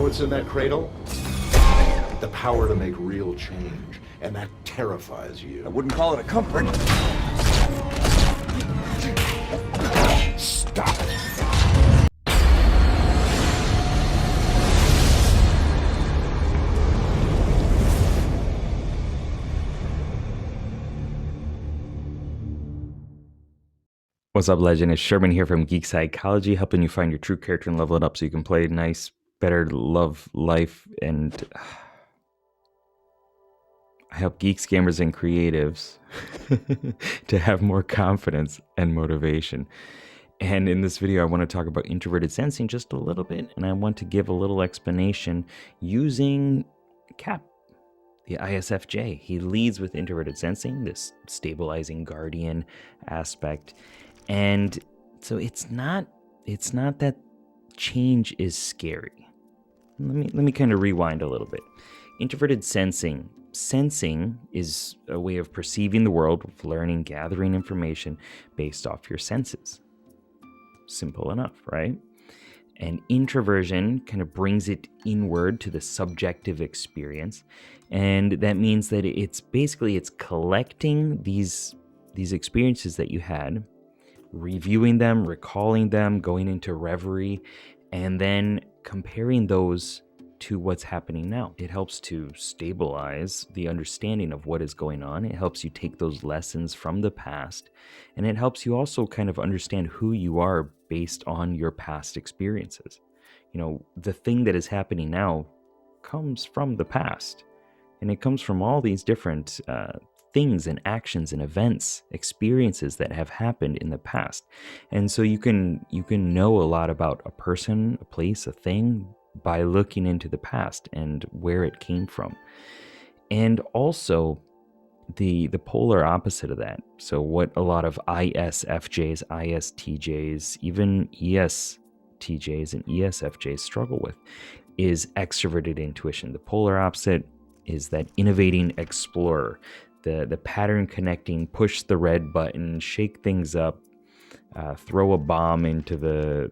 know what's in that cradle? The power to make real change. And that terrifies you. I wouldn't call it a comfort. Stop it! What's up, legend? It's Sherman here from Geek Psychology, helping you find your true character and level it up so you can play nice, better, love life, and I help geeks, gamers, and creatives to have more confidence and motivation. And in this video, I want to talk about introverted sensing just a little bit, and I want to give a little explanation using CAP, the ISFJ. He leads with introverted sensing, this stabilizing guardian aspect. And so it's not that change is scary. Let me kind of rewind a little bit. Introverted sensing is a way of perceiving the world, of learning, gathering information based off your senses. Simple enough, right? And introversion kind of brings it inward to the subjective experience. And that means that it's collecting these experiences that you had, reviewing them, recalling them, going into reverie, and then comparing those to what's happening now. It helps to stabilize the understanding of what is going on. It helps you take those lessons from the past, and it helps you also kind of understand who you are based on your past experiences. You know, the thing that is happening now comes from the past, and it comes from all these different things and actions and events, experiences that have happened in the past. And so you can know a lot about a person, a place, a thing by looking into the past and where it came from. And also the polar opposite of that. So what a lot of ISFJs, ISTJs, even ESTJs and ESFJs struggle with is extroverted intuition. The polar opposite is that innovating explorer. The pattern connecting, push the red button, shake things up, throw a bomb into the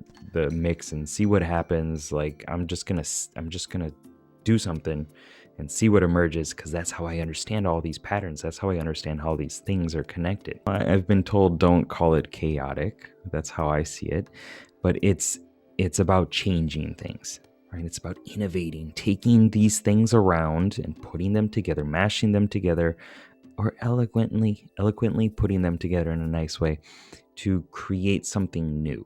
mix and see what happens. Like I'm just gonna do something and see what emerges, because that's how I understand all these patterns. That's how I understand how these things are connected. I've been told don't call it chaotic. That's how I see it, but it's about changing things. Right? It's about innovating, taking these things around and putting them together, mashing them together, or eloquently putting them together in a nice way to create something new.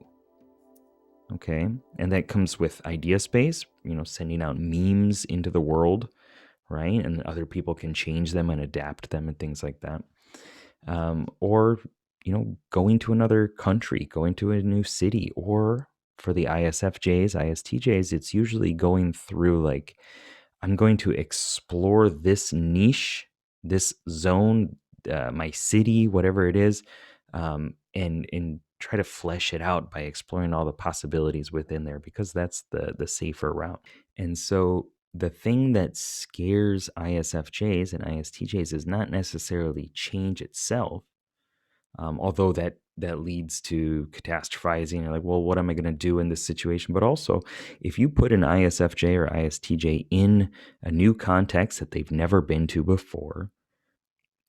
Okay? And that comes with idea space, sending out memes into the world, right? And other people can change them and adapt them and things like that. Or, going to another country, going to a new city, or for the ISFJs, ISTJs, it's usually going through like, I'm going to explore this niche, this zone, my city, whatever it is, and try to flesh it out by exploring all the possibilities within there, because that's the safer route. And so the thing that scares ISFJs and ISTJs is not necessarily change itself, although that leads to catastrophizing. You're like, well, what am I going to do in this situation? But also, if you put an ISFJ or ISTJ in a new context that they've never been to before,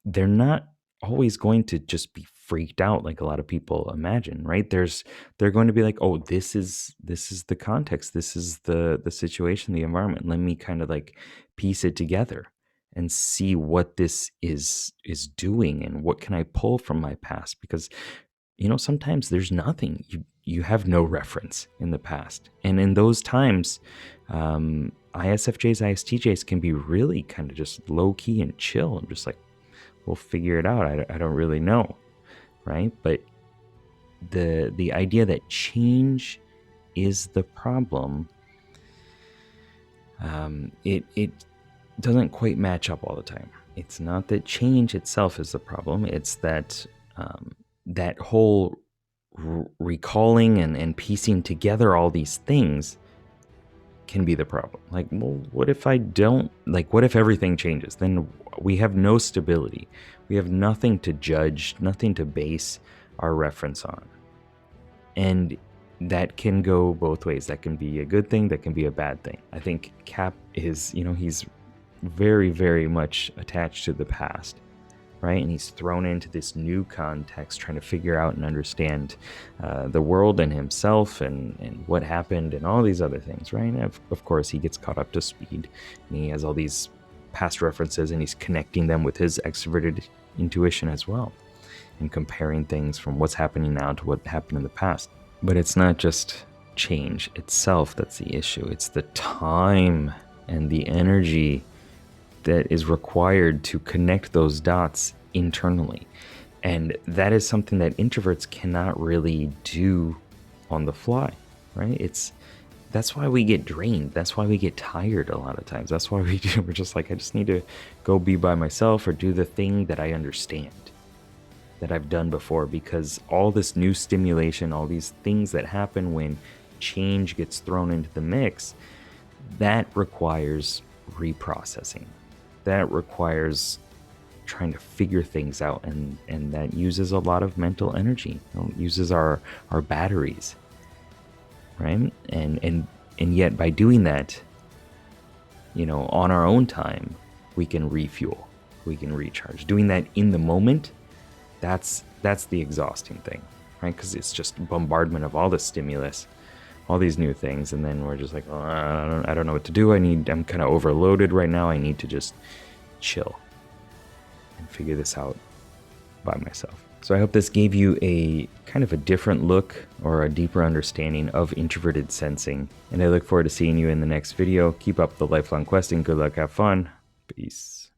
they're not always going to just be freaked out like a lot of people imagine, right? They're going to be like, oh, this is the context, this is the situation, the environment. Let me kind of like piece it together and see what this is doing and what can I pull from my past, because sometimes there's nothing. You have no reference in the past. And in those times, ISFJs, ISTJs can be really kind of just low key and chill and just like, we'll figure it out. I don't really know, right? But the idea that change is the problem, it doesn't quite match up all the time. It's not that change itself is the problem. It's that that whole recalling and piecing together all these things can be the problem. Like, well, what if what if everything changes? Then we have no stability. We have nothing to judge, nothing to base our reference on. And that can go both ways. That can be a good thing, that can be a bad thing. I think Cap is, he's very, very much attached to the past, right? And he's thrown into this new context, trying to figure out and understand the world and himself and what happened and all these other things, right? And of course, he gets caught up to speed, and he has all these past references, and he's connecting them with his extroverted intuition as well, and comparing things from what's happening now to what happened in the past. But it's not just change itself that's the issue. It's the time and the energy that is required to connect those dots internally. And that is something that introverts cannot really do on the fly, right? That's why we get drained. That's why we get tired a lot of times. That's why we're just like, I just need to go be by myself or do the thing that I understand, that I've done before, because all this new stimulation, all these things that happen when change gets thrown into the mix, that requires reprocessing. That requires trying to figure things out, and that uses a lot of mental energy. It uses our batteries, right? And yet by doing that, on our own time, we can refuel, we can recharge. Doing that in the moment, that's the exhausting thing, right? Because it's just bombardment of all the stimulus, all these new things, and then we're just like, oh, I don't know what to do. I'm kind of overloaded right now. I need to just chill and figure this out by myself. So I hope this gave you a kind of a different look or a deeper understanding of introverted sensing, and I look forward to seeing you in the next video. Keep up the lifelong questing. Good luck, have fun. Peace.